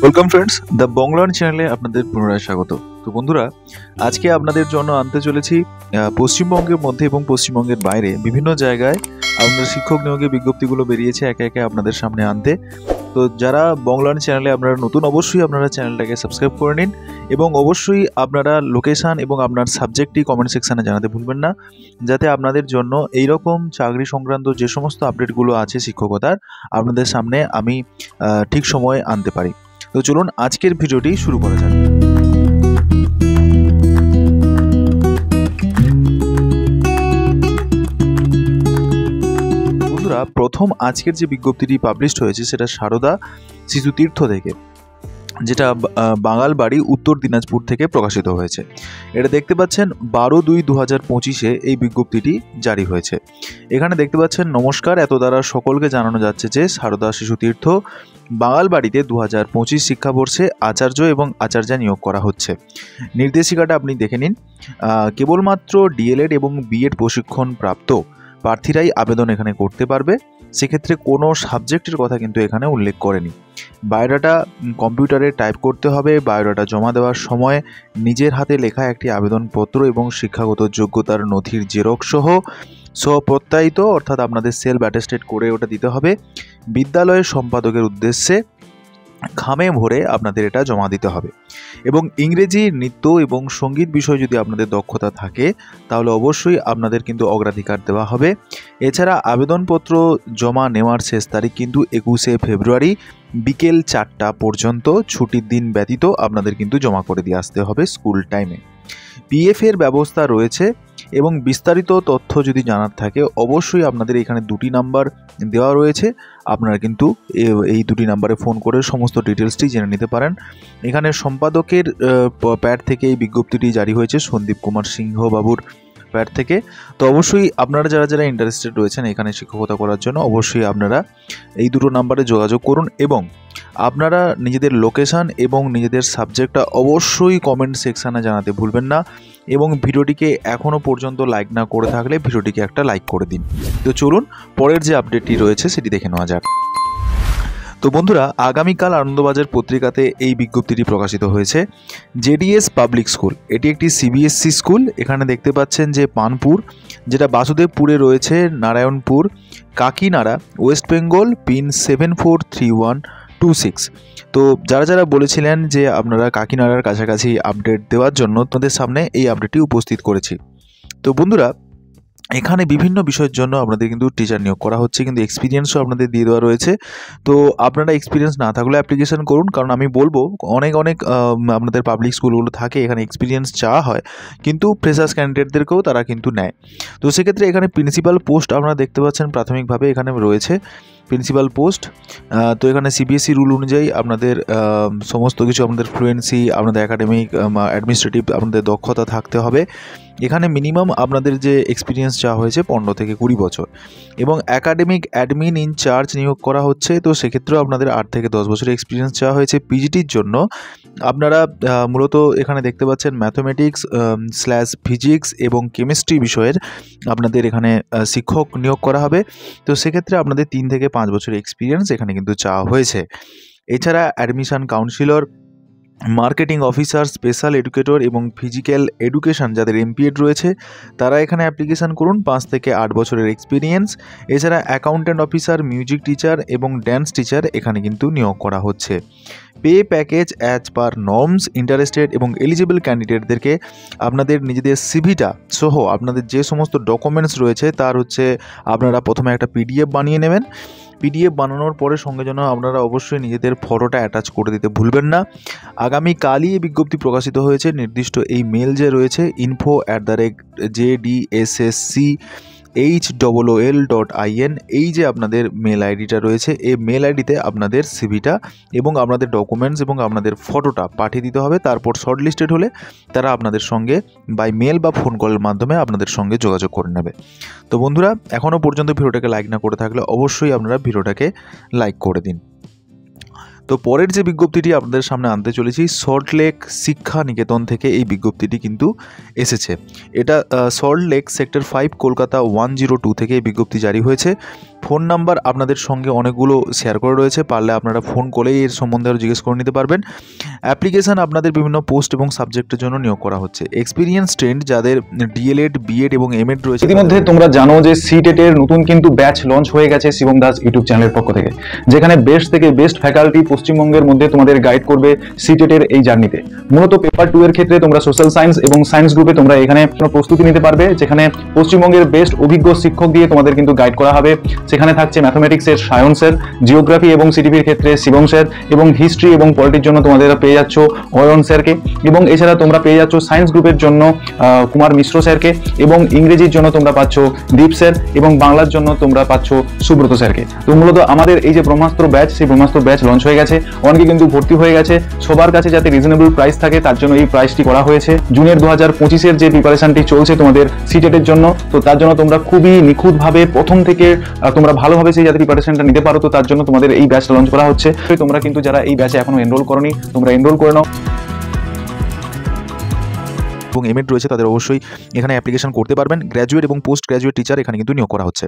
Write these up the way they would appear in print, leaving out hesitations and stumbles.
Welcome friends, the বংলার্ন চ্যানেলে আপনাদের পুনরায় স্বাগত। তো বন্ধুরা, আজকে আপনাদের জন্য আনতে চলেছি পশ্চিমবঙ্গের মধ্যে এবং পশ্চিমবঙ্গের বাইরে বিভিন্ন জায়গায় আপনাদের শিক্ষক নিয়োগের বিজ্ঞপ্তিগুলো বেরিয়েছে একে একে আপনাদের সামনে আনতে। তো যারা বংলার্ন চ্যানেলে আপনারা নতুন, অবশ্যই আপনারা চ্যানেলটাকে সাবস্ক্রাইব করে নিন এবং অবশ্যই আপনারা লোকেশান এবং আপনার সাবজেক্টটি কমেন্ট সেকশানে জানাতে ভুলবেন না, যাতে আপনাদের জন্য এইরকম চাকরি সংক্রান্ত যে সমস্ত আপডেটগুলো আছে শিক্ষকতার আপনাদের সামনে আমি ঠিক সময়ে আনতে পারি। তো চলুন আজকের ভিডিওটি শুরু করা যাক। বন্ধুরা, প্রথম আজকের যে বিজ্ঞপ্তিটি পাবলিশড হয়েছে সেটা সারদা শিশু তীর্থ থেকে, যেটা বাঙালবাড়ি, উত্তর দিনাজপুর থেকে প্রকাশিত হয়েছে। এটা দেখতে পাচ্ছেন 12/2/2025 এই বিজ্ঞপ্তিটি জারি হয়েছে। এখানে দেখতে পাচ্ছেন, নমস্কার, এত দ্বারা সকলকে জানানো যাচ্ছে যে সারদা শিশু তীর্থ বাঙালবাড়িতে 2025 শিক্ষাবর্ষে আচার্য এবং আচার্যা নিয়োগ করা হচ্ছে। নির্দেশিকাটা আপনি দেখে নিন। কেবলমাত্র ডিএলএড এবং বিএড প্রশিক্ষণ প্রাপ্ত প্রার্থীরাই আবেদন এখানে করতে পারবে। সেক্ষেত্রে কোনো সাবজেক্টের কথা কিন্তু এখানে উল্লেখ করেনি। বায়োডাটা কম্পিউটারে টাইপ করতে হবে। বায়োডাটা জমা দেওয়ার সময় নিজের হাতে লেখা একটি আবেদনপত্র এবং শিক্ষাগত যোগ্যতার নথির জেরক্স সহ স্বপ্রত্যায়িত, অর্থাৎ আপনাদের সেলফ অ্যাটেস্টেড করে ওটা দিতে হবে। বিদ্যালয়ের সম্পাদকের উদ্দেশ্যে খামে ভরে আপনাদের এটা জমা দিতে হবে। এবং ইংরেজি, নৃত্য এবং সঙ্গীত বিষয়ে যদি আপনাদের দক্ষতা থাকে তাহলে অবশ্যই আপনাদের কিন্তু অগ্রাধিকার দেওয়া হবে। এছাড়া আবেদনপত্র জমা নেওয়ার শেষ তারিখ কিন্তু 21শে ফেব্রুয়ারি বিকেল 4টা পর্যন্ত, ছুটির দিন ব্যতীত আপনাদের কিন্তু জমা করে দিয়ে আসতে হবে স্কুল টাইমে। পিএফের ব্যবস্থা রয়েছে এবং বিস্তারিত তথ্য যদি জানার থাকে অবশ্যই আপনাদের এখানে 2টি নাম্বার দেওয়া রয়েছে। আপনারা কিন্তু এই 2টি নাম্বারে ফোন করে সমস্ত ডিটেলসটি জেনে নিতে পারেন। এখানে সম্পাদকের প্যাড থেকে এই বিজ্ঞপ্তিটি জারি হয়েছে, সন্দীপ কুমার সিংহ বাবুর প্যাড থেকে। তো অবশ্যই আপনারা যারা ইন্টারেস্টেড রয়েছেন এখানে শিক্ষকতা করার জন্য অবশ্যই আপনারা এই 2টো নাম্বারে যোগাযোগ করুন এবং আপনারা নিজেদের লোকেশান এবং নিজেদের সাবজেক্টটা অবশ্যই কমেন্ট সেকশানে জানাতে ভুলবেন না। এবং ভিডিওটিকে এখনও পর্যন্ত লাইক না করে থাকলে ভিডিওটিকে একটা লাইক করে দিন। তো চলুন পরের যে আপডেটটি রয়েছে সেটি দেখে নেওয়া যাক। তো বন্ধুরা, আগামীকাল আনন্দবাজার পত্রিকাতে এই বিজ্ঞপ্তিটি প্রকাশিত হয়েছে। জেডিএস পাবলিক স্কুল, এটি একটি সিবিএসসি স্কুল। এখানে দেখতে পাচ্ছেন যে পানপুর, যেটা বাসুদেবপুরে রয়েছে, নারায়ণপুর, কাকিনাড়া, ওয়েস্ট বেঙ্গল, পিন 743126। তো যারা বলেছিলেন যে আপনারা কাকিনাড়ার কাছাকাছি আপডেট দেওয়ার জন্য তোমাদের সামনে এই আপডেটটি উপস্থিত করেছি। তো বন্ধুরা, এখানে বিভিন্ন বিষয়ের জন্য আপনাদের কিন্তু টিচার নিয়োগ করা হচ্ছে, কিন্তু এক্সপিরিয়েন্সও আপনাদের দিয়ে দেওয়া রয়েছে। তো আপনারা এক্সপিরিয়েন্স না থাকলে অ্যাপ্লিকেশন করুন, কারণ আমি বলবো অনেক আপনাদের পাবলিক স্কুলগুলো থাকে এখানে এক্সপিরিয়েন্স চাওয়া হয়, কিন্তু ফ্রেশার্স ক্যান্ডিডেটদেরকেও তারা কিন্তু নেয়। তো সেক্ষেত্রে এখানে প্রিন্সিপাল পোস্ট আপনারা দেখতে পাচ্ছেন প্রাথমিকভাবে এখানে রয়েছে প্রিন্সিপাল পোস্ট। তো এখানে সিবিএসসি রুল অনুযায়ী আপনাদের সমস্ত কিছু, আপনাদের ফ্লুয়েন্সি, আপনাদের একাডেমিক, অ্যাডমিনিস্ট্রেটিভ আপনাদের দক্ষতা থাকতে হবে। এখানে মিনিমাম আপনাদের যে এক্সপিরিয়েন্স চাওয়া হয়েছে 15 থেকে 20 বছর, এবং একাডেমিক অ্যাডমিন ইনচার্জ নিয়োগ করা হচ্ছে। তো সেক্ষেত্রেও আপনাদের 8 থেকে 10 বছরের এক্সপিরিয়েন্স চাওয়া হয়েছে। পিজিটির জন্য আপনারা মূলত এখানে দেখতে পাচ্ছেন ম্যাথমেটিক্স / ফিজিক্স এবং কেমিস্ট্রি বিষয়ের আপনাদের এখানে শিক্ষক নিয়োগ করা হবে। তো সেক্ষেত্রে আপনাদের 3 থেকে 5 বছরের এক্সপিরিয়েন্স এখানে কিন্তু চাওয়া হয়েছে। এছাড়া admission councillor, marketing officer, special educator এবং ফিজিক্যাল এডুকেশন যাদের এমপিএড রয়েছে তারা এখানে অ্যাপ্লিকেশান করুন। 5 থেকে 8 বছরের এক্সপিরিয়েন্স। এছাড়া অ্যাকাউন্ট্যান্ট অফিসার, মিউজিক টিচার এবং ড্যান্স টিচার এখানে কিন্তু নিয়োগ করা হচ্ছে। Pay package as per norms. Interested এবং এলিজিবল ক্যান্ডিডেটদেরকে আপনাদের নিজেদের সিভিটা সহ আপনাদের যে সমস্ত ডকুমেন্টস রয়েছে তার আপনারা প্রথমে একটা পিডিএফ বানিয়ে নেবেন। পিডিএফ বানানোর পরে সঙ্গে যেন আপনারা অবশ্যই নিজেদের ফটোটা অ্যাটাচ করে দিতে ভুলবেন না। আগামীকালই এই বিজ্ঞপ্তি প্রকাশিত হয়েছে। নির্দিষ্ট এই মেল যে রয়েছে info@jdsc.hol.in, এই যে আপনাদের মেল আইডিটা রয়েছে, এই মেল আইডিতে আপনাদের সিভিটা এবং আপনাদের ডকুমেন্টস এবং আপনাদের ফটোটা পাঠিয়ে দিতে হবে। তারপর শর্টলিস্টেড হলে তারা আপনাদের সঙ্গে বাই মেল বা ফোন কলের মাধ্যমে আপনাদের সঙ্গে যোগাযোগ করে নেবে। তো বন্ধুরা, এখনও পর্যন্ত ভিডিওটাকে লাইক না করে থাকলে অবশ্যই আপনারা ভিডিওটাকে লাইক করে দিন। তো পরের যে বিজ্ঞপ্তিটি আপনাদের সামনে আনতে চলেছি, সল্টলেক শিক্ষা নিকেতন থেকে এই বিজ্ঞপ্তিটি কিন্তু এসেছে। এটা সল্টলেক সেক্টর 5 কলকাতা 102 থেকে এই বিজ্ঞপ্তি জারি হয়েছে। ফোন নাম্বার আপনাদের সঙ্গে অনেকগুলো শেয়ার করে রয়েছে, পারলে আপনারা ফোন করেই এর সম্বন্ধে আরও জিজ্ঞেস করে নিতে পারবেন। অ্যাপ্লিকেশান আপনাদের বিভিন্ন পোস্ট এবং সাবজেক্টের জন্য নিয়োগ করা হচ্ছে। এক্সপিরিয়েন্স ট্রেন্ড যাদের ডিএলএড, বিএড এবং এমএড রয়েছে। ইতিমধ্যে তোমরা জানো যে সিটেট এর নতুন কিন্তু ব্যাচ লঞ্চ হয়ে গেছে শিবম দাস ইউটিউব চ্যানেলের পক্ষ থেকে, যেখানে বেস্ট থেকে বেস্ট ফ্যাকাল্টি পশ্চিমবঙ্গের মধ্যে তোমাদের গাইড করবে সিটেট এর এই জার্নিতে। মূলত পেপার 2 এর ক্ষেত্রে তোমরা সোশ্যাল সায়েন্স এবং সায়েন্স গ্রুপে তোমরা এখানে প্রস্তুতি নিতে পারবে, যেখানে পশ্চিমবঙ্গের বেস্ট অভিজ্ঞ শিক্ষক দিয়ে তোমাদের কিন্তু গাইড করা হবে। সেখানে থাকছে ম্যাথমেটিক্সের সায়ন স্যার, জিওগ্রাফি এবং সিটিভির ক্ষেত্রে শিবম স্যার, এবং হিস্ট্রি এবং পলিটির জন্য তোমাদের পেয়ে যাচ্ছ অয়ন স্যারকে, এবং এছাড়া তোমরা পেয়ে যাচ্ছ সায়েন্স গ্রুপের জন্য কুমার মিশ্র স্যারকে, এবং ইংরেজির জন্য তোমরা পাচ্ছ দীপ স্যার, এবং বাংলার জন্য তোমরা পাচ্ছ সুব্রত স্যারকে। তো মূলত আমাদের এই যে ব্রহ্মাস্ত্র ব্যাচ, সেই ব্রহ্মাস্ত্র ব্যাচ লঞ্চ হয়ে গেছে, অনেকে কিন্তু ভর্তি হয়ে গেছে। সবার কাছে যাতে রিজনেবল প্রাইস থাকে তার জন্য এই প্রাইসটি করা হয়েছে। জুনিয়র 2025-এর যে প্রিপারেশনটি চলছে তোমাদের সিটেটের জন্য, তো তার জন্য তোমরা খুবই নিখুঁতভাবে প্রথম থেকে তোমরা ভালোভাবে সেই যাতে প্রিপারেশনটা নিতে পারো, তো তার জন্য তোমাদের এই ব্যাচ লঞ্চ করা হচ্ছে। তোমরা কিন্তু যারা এই ব্যাচে এখনো এনরোল করোনি, তোমরা এনরোল করে নাও। এবং এমএড রয়েছে তাদের অবশ্যই এখানে অ্যাপ্লিকেশন করতে পারবেন। গ্র্যাজুয়েট এবং পোস্ট গ্র্যাজুয়েট টিচার এখানে কিন্তু নিয়োগ করা হচ্ছে।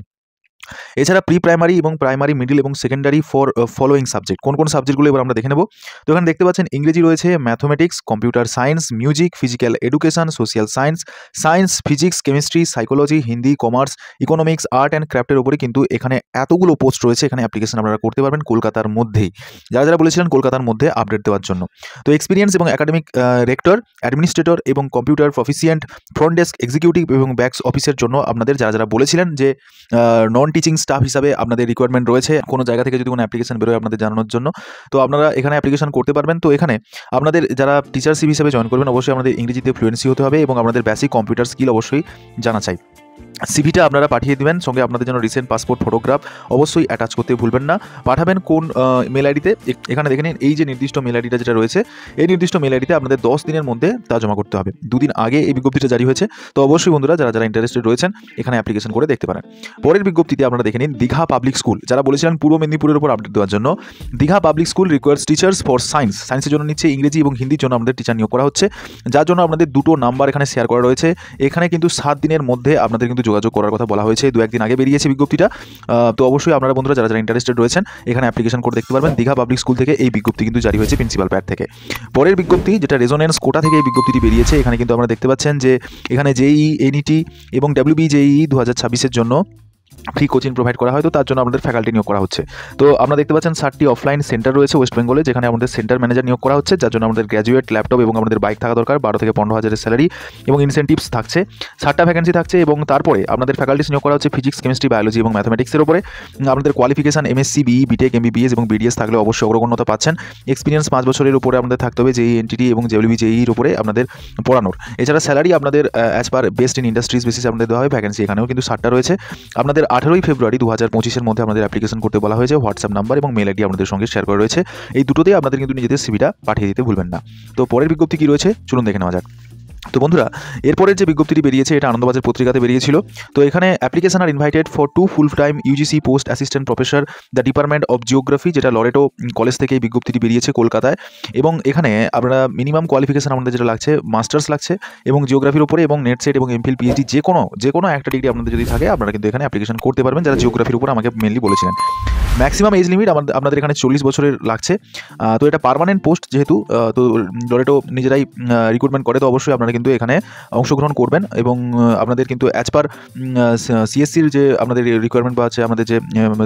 এছাড়া প্রি প্রাইমারি এবং প্রাইমারি, মিডিল এবং সেকেন্ডারি ফর ফলোয়িং সাবজেক্ট, কোন কোন সাবজেক্টগুলো এবার আমরা দেখে নেব। তো এখানে দেখতে পাচ্ছেন ইংরেজি রয়েছে, mathematics, computer science, music, physical education, social science, science, physics, chemistry, psychology, Hindi, commerce, economics, art and ক্রাফটের উপরে কিন্তু এখানে এতগুলো পোস্ট রয়েছে। এখানে অ্যাপ্লিকেশন আপনারা করতে পারবেন কলকাতার মধ্যেই, যারা যারা বলেছিলেন কলকাতার মধ্যে আপডেট দেওয়ার জন্য। তো এক্সপিরিয়েন্স এবং একাডেমিক রেক্টর, অ্যাডমিনিস্ট্রেটর এবং computer proficient, front desk executive এবং ব্যাকস অফিসের জন্য আপনাদের যারা যারা বলেছিলেন যে নন টিচিং স্টাফ হিসাবে আপনাদের রিকোয়ারমেন্ট রয়েছে, কোনো জায়গা থেকে যদি কোনো অ্যাপ্লিকেশন বেরোয় আপনাদের জানানোর জন্য, তো আপনারা এখানে অ্যাপ্লিকেশন করতে পারবেন। তো এখানে আপনাদের যারা টিচারশিপ হিসাবে জয়েন করবেন অবশ্যই আপনাদের ইংরেজিতে ফ্লুয়েন্সি হতে হবে এবং আপনাদের বেসিক কম্পিউটার স্কিল অবশ্যই জানা চাই। সিভিটা আপনারা পাঠিয়ে দিবেন, সঙ্গে আপনাদের জন্য রিসেন্ট পাসপোর্ট ফটোগ্রাফ অবশ্যই অ্যাটাচ করতে ভুলবেন না। পাঠাবেন কোন মেল আইডিতে, এখানে দেখে নিন এই যে নির্দিষ্ট মেল আইডিটা যেটা রয়েছে, এই নির্দিষ্ট মেল আইডিতে আপনাদের 10 দিনের মধ্যে তা জমা করতে হবে। 2 দিন আগে এই বিজ্ঞপ্তিটা জারি হয়েছে, তো অবশ্যই বন্ধুরা যারা যারা ইন্টারেস্টেড রয়েছেন এখানে অ্যাপ্লিকেশন করে দেখতে পারেন। পরের বিজ্ঞপ্তিতে আপনারা দেখে নিন দীঘা পাবলিক স্কুল, যারা বলেছিলেন পূর্ব মেদিনীপুরের উপর আপডেট দেওয়ার জন্য। Digha public school requires teachers for science, সায়েন্সের জন্য নিচ্ছে ইংরেজি এবং হিন্দির জন্য আমাদের টিচার নিয়োগ করা হচ্ছে, যার জন্য আপনাদের 2টো নাম্বার এখানে শেয়ার করা রয়েছে। এখানে কিন্তু 7 দিনের মধ্যে আপনাদের কিন্তু যোগাযোগ করার কথা বলা হয়েছে, 2-1 দিন আগে বেরিয়েছে বিজ্ঞপ্তিটা। তো অবশ্যই আপনারা বন্ধুরা যারা যারা ইন্টারেস্টেড রয়েছেন এখানে অ্যাপ্লিকেশন করে দেখতে পারবেন। দীঘা পাবলিক স্কুল থেকে এই বিজ্ঞপ্তি কিন্তু জারি হয়েছে প্রিন্সিপাল প্যাড থেকে। পরের বিজ্ঞপ্তি যেটা রেজোনেন্স কোটা থেকে এই বিজ্ঞপ্তিটি বেরিয়েছে, এখানে কিন্তু আমরা দেখতে পাচ্ছেন যে এখানে জেই, এনইটি এবং WBJEE 2026-এর জন্য ফ্রি কোচিং প্রোভাইড করা হয়, তো তার জন্য আমাদের ফ্যাকাল্টি নিয়োগ করা হচ্ছে। তো আমরা দেখতে পাচ্ছেন 7টি অফলাইন সেন্টার রয়েছে ওয়েস্ট বেঙ্গলে, যেখানে আমাদের সেন্টার ম্যানেজার নিয়োগ করা হচ্ছে, যার জন্য আমাদের গ্র্যাজুয়েট, ল্যাপটপ এবং আমাদের বাইক থাকা দরকার। 12 থেকে 15 হাজারের স্যালারি এবং ইনসেন্টিভস থাকছে। 7টা ভ্যাকেন্সি থাকছে এবং তারপরে আপনাদের ফ্যাকাল্টিস নিয়োগ করা হচ্ছে ফিজিক্স, কেমিস্ট্রি, বায়োলজি এবং ম্যাথমেটিক্সের উপরে। আপনাদের qualification MSc, BE, BTech, MBBS এবং BDS থাকলে অবশ্যই অগ্রগণ্যতা পাচ্ছেন। এক্সপিরিয়েন্স 5 বছরের উপরে আমাদের থাকতে হবে, JEE, NTT এবং WBJEE-র উপরে আপনাদের পড়ানোর। এছাড়া স্যালারি আপনাদের as per best in industries basis আপনাদের দেওয়া হয়। ভ্যাকেন্সি এখানেও কিন্তু 7টা রয়েছে। আপনাদের 18ই ফেব্রুয়ারি 2025-এর মধ্যে আমাদের অ্যাপ্লিকেশন করতে বলা হয়েছে। হোয়াটসঅ্যাপ নাম্বার এবং মেল আইডি আমাদের সঙ্গে শেয়ার করা রয়েছে। এই দুটোতেই আপনাদের কিন্তু নিজেদের সিভিটা পাঠিয়ে দিতে ভুলবেন না। তো পরের বিজ্ঞপ্তি কী রয়েছে চলুন দেখে নেওয়া যাক। তো বন্ধুরা এরপরের যে বিজ্ঞপ্তিটি বেরিয়েছে এটা আনন্দবাজার পত্রিকাতে বেরিয়েছিল। তো এখানে application are invited for 2 full time UGC post assistant professor the department of geography, যেটা লরেটো কলেজ থেকে এই বিজ্ঞপ্তিটি বেরিয়েছে কলকাতায়। এবং এখানে আপনারা মিনিমাম কোয়ালিফিকেশন আমাদের যেটা লাগছে মাস্টার্স লাগছে এবং জিওগ্রাফির উপরে এবং নেট সেট এবং এমফিল PhD যে কোনো একটা ডিগ্রি আপনাদের যদি থাকে আপনারা কিন্তু এখানে অ্যাপ্লিকেশন করতে পারবেন, যারা জিওগ্রাফির উপর আমাকে মেনলি বলেছিলেন। ম্যাক্সিমাম এজ লিমিট আপনাদের এখানে 40 বছরের লাগছে। তো এটা পার্মানেন্ট পোস্ট যেহেতু, তো লরেটো নিজেরাই রিক্রুটমেন্ট করে, তো অবশ্যই আপনারা কিন্তু এখানে অংশগ্রহণ করবেন এবং আপনাদের কিন্তু অ্যাজ পার CSCর যে আপনাদের রিকোয়ারমেন্ট বা আছে আমাদের যে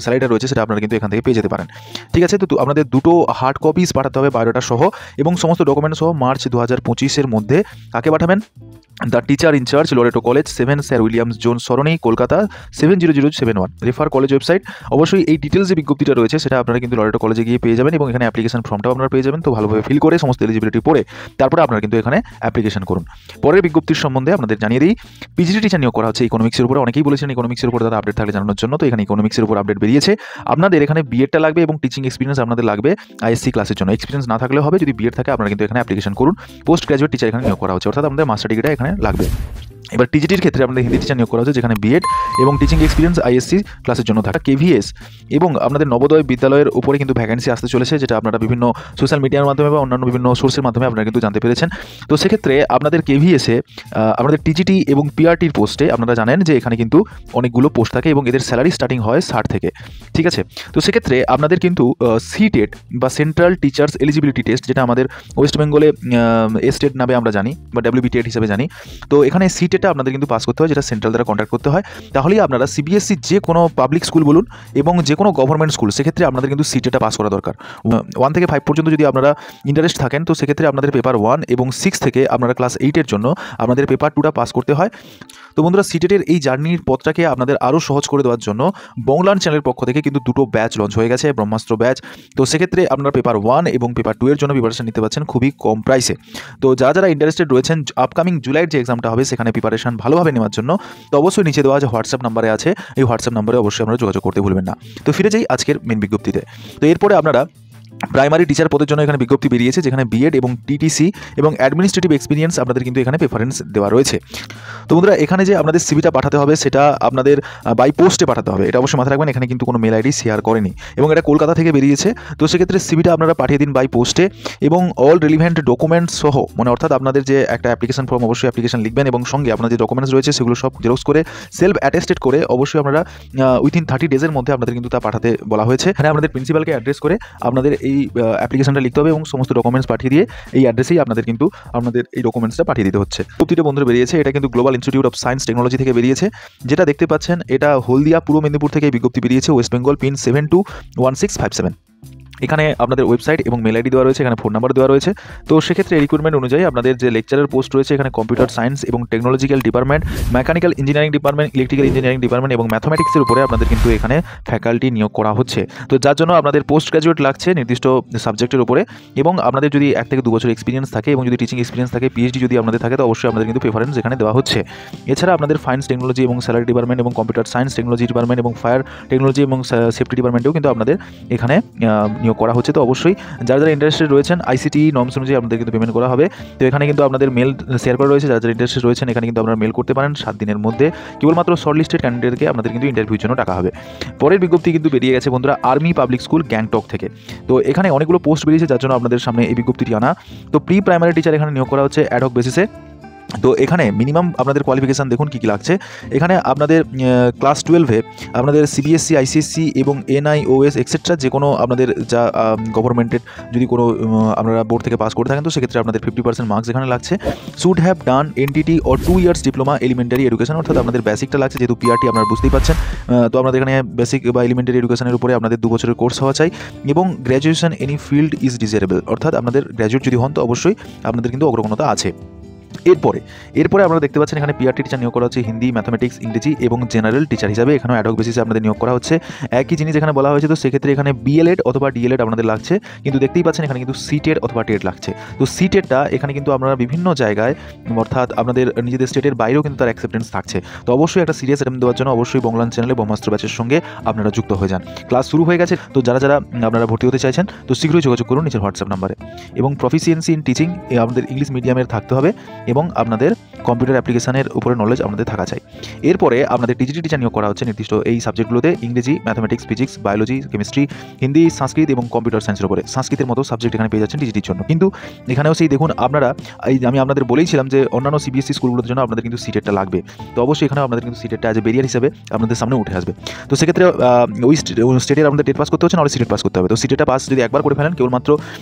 স্যালারিটা রয়েছে সেটা আপনারা কিন্তু এখান থেকে পেয়ে যেতে পারেন। ঠিক আছে, তো আপনাদের 2টো হার্ড কপিস পাঠাতে হবে বায়োডাটা সহ এবং সমস্ত ডকুমেন্ট সহ মার্চ 2025-এর মধ্যে। কাকে পাঠাবেন? The teacher in charge, Loreto College, 7 Sir Williams Jones সরণি, কলকাতা 70071। Refer college website. অবশ্যই এই ডিটেলস যে বিজ্ঞপ্তিটা রয়েছে সেটা আপনারা কিন্তু লরেটো কলেজে গিয়ে পেয়ে যাবেন এবং এখানে অ্যাপ্লিকেশন ফর্মটাও আপনারা পেয়ে যাবেন। তো ভালোভাবে ফিল করে সমস্ত এলিজিবিলিটি পড়ে তারপরে আপনারা কিন্তু এখানে অ্যাপ্লিকেশন করুন। পরের বিজ্ঞপ্তির সম্বন্ধে আপনাদের জানিয়ে দিই, পিজিটি টিচার নিয়োগ করা হচ্ছে ইকোনমিক্সের উপরে। অনেকেই বলেছেন ইকোনমিক্সের উপর তারা আপডেট থাকলে জানানোর জন্য, তো এখানে ইকোনমিক্সের উপর আপডেট বেরিয়েছে। আপনাদের এখানে বিএডটা লাগবে এবং টিচিং এক্সপিরিয়েন্স আপনাদের লাগবে ISC ক্লাসের জন্য। এক্সপিরিয়েন্স না থাকলে হবে, যদি বিএড থাকে আপনারা কিন্তু এখানে অ্যাপ্লিকেশন করুন। পোস্ট গ্র্যাজুয়েট টিচার এখানে নিয়োগ করা হচ্ছে, অর্থাৎ আমাদের মাস্টার ডিগ্রিটা এখানে লাগবে। এবার টিজিটির ক্ষেত্রে আপনাদের হিন্দি টিচার নিয়োগ করা হচ্ছে, যেখানে বিএড এবং টিচিং এক্সপিরিয়েন্স আইএসসি ক্লাসের জন্য থাকে। কেভিএস এবং আপনাদের নবোদয় বিদ্যালয়ের উপরে কিন্তু ভ্যাকেন্সি আসতে চলেছে, যেটা আপনারা বিভিন্ন সোশ্যাল মিডিয়ার মাধ্যমে বা অন্যান্য বিভিন্ন সোর্সের মাধ্যমে আপনারা কিন্তু জানতে পেরেছেন। তো সেক্ষেত্রে আপনাদের কেভিএসে আপনাদের টিজিটি এবং পিআরটির পোস্টে আপনারা জানেন যে এখানে কিন্তু অনেকগুলো পোস্ট থাকে এবং এদের স্যালারি স্টার্টিং হয় 60 থেকে, ঠিক আছে। তো সেক্ষেত্রে আপনাদের কিন্তু সিটেট বা সেন্ট্রাল টিচার্স এলিজিবিলিটি টেস্ট, যেটা আমাদের ওয়েস্ট বেঙ্গলে এস্টেট নামে আমরা জানি বা ডাব্লিউবিটিএড হিসেবে জানি, তো এখানে সিটেটটা আপনাদের কিন্তু পাস করতে হয়, যেটা সেন্ট্রাল দ্বারা কন্ট্যাক্ট করতে হয়। তাহলেই আপনারা সিবিএসসি যে কোনো পাবলিক স্কুল বলুন এবং যে কোনো গভর্নমেন্ট স্কুল, সেক্ষেত্রে আপনাদের কিন্তু সিটেটটা পাস করা দরকার। 1 থেকে 5 পর্যন্ত যদি আপনারা ইন্টারেস্ট থাকেন, তো সেক্ষেত্রে আপনাদের পেপার 1 এবং 6 থেকে আপনারা ক্লাস 8-এর জন্য আপনাদের পেপার 2টা পাস করতে হয়। তো বন্ধুরা, সিটেটের এই জার্নির পথটাকে আপনাদের আরও সহজ করে দেওয়ার জন্য বংলান চ্যানেলের পক্ষ থেকে কিন্তু 2টো ব্যাচ লঞ্চ হয়ে গেছে, ব্রহ্মাস্ত্র ব্যাচ। তো সেক্ষেত্রে আপনারা পেপার 1 এবং পেপার 2 এর জন্য প্রিপারেশন নিতে পারছেন খুবই কম প্রাইসে। তো যারা ইন্টারেস্টেড রয়েছেন আপকামিং জুলাইয়ের যে এক্সামটা হবে সেখানে প্রিপারেশন ভালোভাবে নেওয়ার জন্য, তো অবশ্যই নিচে দেওয়া যে হোয়াটসঅ্যাপ নাম্বারে আছে, এই হোয়াটসঅ্যাপ নাম্বারে অবশ্যই আপনারা যোগাযোগ করতে ভুলবেন না। তো ফিরে যাই আজকের মেন বিজ্ঞপ্তিতে। তো এরপরে আপনারা প্রাইমারি টিচার পদের জন্য এখানে বিজ্ঞপ্তি বেরিয়েছে, যেখানে বিএড এবং টিটিসি এবং অ্যাডমিনিস্ট্রেটিভ এক্সপিরিয়েন্স আপনাদের কিন্তু এখানে প্রেফারেন্স দেওয়া রয়েছে। তো বন্ধুরা, এখানে যে আপনাদের সিভিটা পাঠাতে হবে সেটা আপনাদের বাই পোস্টে পাঠাতে হবে, এটা অবশ্যই মাথায় রাখবেন। এখানে কিন্তু কোনো মেল আইডি শেয়ার করেনি এবং এটা কলকাতা থেকে বেরিয়েছে। তো সেক্ষেত্রে সিভিটা আপনারা পাঠিয়ে দিন বাই পোস্টে এবং অল রিলিভেন্ট ডকুমেন্টস সহ, মানে অর্থাৎ আপনাদের যে একটা অ্যাপ্লিকেশন ফর্ম, অবশ্যই অ্যাপ্লিকেশন লিখবেন এবং সঙ্গে আপনার যে ডকুমেন্টস রয়েছে সেগুলো সব জেরক্স করে সেলফ অ্যাটেস্টেড করে অবশ্যই আপনারা উইথিন 30 ডেজের মধ্যে আপনাদের কিন্তু তা পাঠাতে বলা হয়েছে। এখানে আপনাদের প্রিন্সিপালকে অ্যাড্রেস করে আপনাদের এই অ্যাপ্লিকেশনটা লিখতে হবে এবং সমস্ত ডকুমেন্টস পাঠিয়ে দিয়ে এই অ্যাড্রেসেই আপনাদের কিন্তু আপনাদের এই ডকুমেন্টসটা পাঠিয়ে দিতে হচ্ছে। বিজ্ঞপ্তিটা বন্ধুরা বেরিয়েছে, এটা কিন্তু global institute of science technology থেকে বেরিয়েছে, যেটা দেখতে পাচ্ছেন এটা হলদিয়া পূর্ব মেদিনীপুর থেকে এই বিজ্ঞপ্তি বেরিয়েছে, ওয়েস্ট বেঙ্গল, পিন 721657। এখানে আপনাদের ওয়েবসাইট এবং মেল আইডি দেওয়া রয়েছে, এখানে ফোন নাম্বার দেওয়া রয়েছে। তো সেক্ষেত্রে রিক্রুটমেন্ট অনুযায়ী আপনাদের যে লেকচারের পোস্ট রয়েছে, এখানে কম্পিউটার সায়েন্স এবং technological department, mechanical engineering department, electrical engineering department এবং ম্যাথমেটিক্সের উপরে আপনাদের কিন্তু এখানে ফ্যাকাল্টি নিয়োগ করা হচ্ছে। তো যার জন্য আপনাদের পোস্ট গ্র্যাজুয়েট লাগছে নির্দিষ্ট সাবজেক্টের উপরে, এবং আপনাদের যদি 1 থেকে 2 বছর এক্সপিরিয়েন্স থাকে এবং যদি টিচিং এক্সপিরিয়েন্স থাকে, পিএইচডি যদি আপনাদের থাকে, তো অবশ্যই আপনাদের কিন্তু প্রেফারেন্স এখানে দেওয়া হচ্ছে। এছাড়া আপনাদের ফাইন্যান্স টেকনোলজি এবং স্যালারি ডিপার্টমেন্ট এবং কম্পিউটার সায়েন্স টেকনোলজি ডিপার্টমেন্ট এবং ফায়ার টেকনোলজি এবং সেফটি ডিপার্টমেন্টেও কিন্তু আপনাদের এখানে নিয়োগ করা হচ্ছে। তো অবশ্যই যারা ইন্টারেস্টেড রয়েছেন আইসিটি নর্মস অনুযায়ী আপনাদের কিন্তু পেমেন্ট করা হবে। তো এখানে কিন্তু আপনাদের মেল শেয়ার করা রয়েছে, যারা ইন্টারেস্টেড রয়েছেন এখানে কিন্তু আপনারা মেল করতে পারেন 7 দিনের মধ্যে। কেবলমাত্র শর্ট লিস্টেড ক্যান্ডিডেটকে আপনাদের কিন্তু ইন্টারভিউর জন্য টাকা হবে। পরের বিজ্ঞপ্তি কিন্তু বেরিয়ে গেছে বন্ধুরা আর্মি পাবলিক স্কুল গ্যাংটক থেকে। তো এখানে অনেকগুলো পোস্ট বেরিয়েছে, যার জন্য আপনাদের সামনে এই বিজ্ঞপ্তিটি আনা। তো প্রি প্রাইমারি টিচার এখানে নিয়োগ করা হচ্ছে অ্যাডহক বেসিসে। তো এখানে মিনিমাম আপনাদের কোয়ালিফিকেশান দেখুন কী কী লাগছে। এখানে আপনাদের ক্লাস 12-এ আপনাদের সিবিএসসি, আইসিএসসি এবং এনআইওএস এক্সেট্রা যে কোনো আপনাদের যা গভর্নমেন্টের যদি কোনো আপনারা বোর্ড থেকে পাস করে থাকেন, তো সেক্ষেত্রে আপনাদের 50% মার্কস এখানে লাগছে। Should have done NTT or 2 years diploma elementary education, অর্থাৎ আপনাদের বেসিকটা লাগছে, যেহেতু পিআরটি আপনারা বুঝতেই পারছেন। তো আপনাদের এখানে বেসিক বা এলিমেন্টারি এডুকেশনের উপরে আপনাদের 2 বছরের কোর্স হওয়া চাই এবং graduation any field is desirable, অর্থাৎ আপনাদের গ্র্যাজুয়েট যদি হন তো অবশ্যই আপনাদের কিন্তু অগ্রগণ্যতা আছে। এরপরে আপনারা দেখতে পাচ্ছেন এখানে পিআরটি টিচার নিয়োগ করা হচ্ছে হিন্দি, ম্যাথমেটিক্স, ইংরেজি এবং জেনারেল টিচার হিসাবে। এখানেও অ্যাডহক বেসিসে আপনাদের নিয়োগ করা হচ্ছে, একই জিনিস এখানে বলা হয়েছে। তো সেক্ষেত্রে এখানে বিএলএড অথবা ডিএলএড আপনাদের লাগছে, কিন্তু দেখতেই পাচ্ছেন এখানে কিন্তু সিটেড অথবা টেট লাগছে। তো সিটেডটা এখানে কিন্তু আপনারা বিভিন্ন জায়গায়, অর্থাৎ আপনাদের নিজেদের স্টেটের বাইরেও কিন্তু তার অ্যাকসেপ্টেন্স থাকছে। তো অবশ্যই একটা সিরিয়াস অ্যাটেম্প দেওয়ার জন্য অবশ্যই বংলান চ্যানেলে ব্রহ্মাস্ত্র ব্যাচের সঙ্গে আপনারা যুক্ত হয়ে যান। ক্লাস শুরু হয়ে গেছে, তো যারা আপনারা ভর্তি হতে চাইছেন তো শীঘ্রই যোগাযোগ করুন নিজের হোয়াটসঅ্যাপ নাম্বারে। এবং প্রফিসিয়েন্সি ইন টিচিং আপনাদের ইংলিশ মিডিয়ামের থাকতে হবে এবং আপনাদের কম্পিউটার অ্যাপ্লিকেশনের উপরে নলেজ আপনাদের থাকা চাই। এরপরে আপনাদের টিজিটি টিচার নিয়োগ করা হচ্ছে নির্দিষ্ট এই সাবজেক্টগুলোতে, ইংরেজি, mathematics, physics, biology, chemistry, Hindi, Sanskrit এবং কম্পিউটার সায়েন্সের উপরে। সংস্কৃতের মতো সাবজেক্ট এখানে পেয়ে যাচ্ছেন টিজিটির জন্য। কিন্তু এখানেও সেই দেখুন আপনারা আমি আপনাদের বলেইছিলাম যে অন্যান্য সিবিএসসি স্কুলগুলোর জন্য আপনাদের কিন্তু সিটেটটা লাগবে। তো অবশ্যই এখানেও আপনাদের কিন্তু সিটেটটা অ্যাজ এ ব্যারিয়ার হিসেবে আপনাদের সামনে উঠে আসবে। তো সেক্ষেত্রে ওই স্টেটের আপনাদের টেট পাস করতে হচ্ছে, নাহলে সিটেট পাস করতে হবে। তো সিটেটটা পাস যদি একবার করে ফেলেন কেবলমাত্র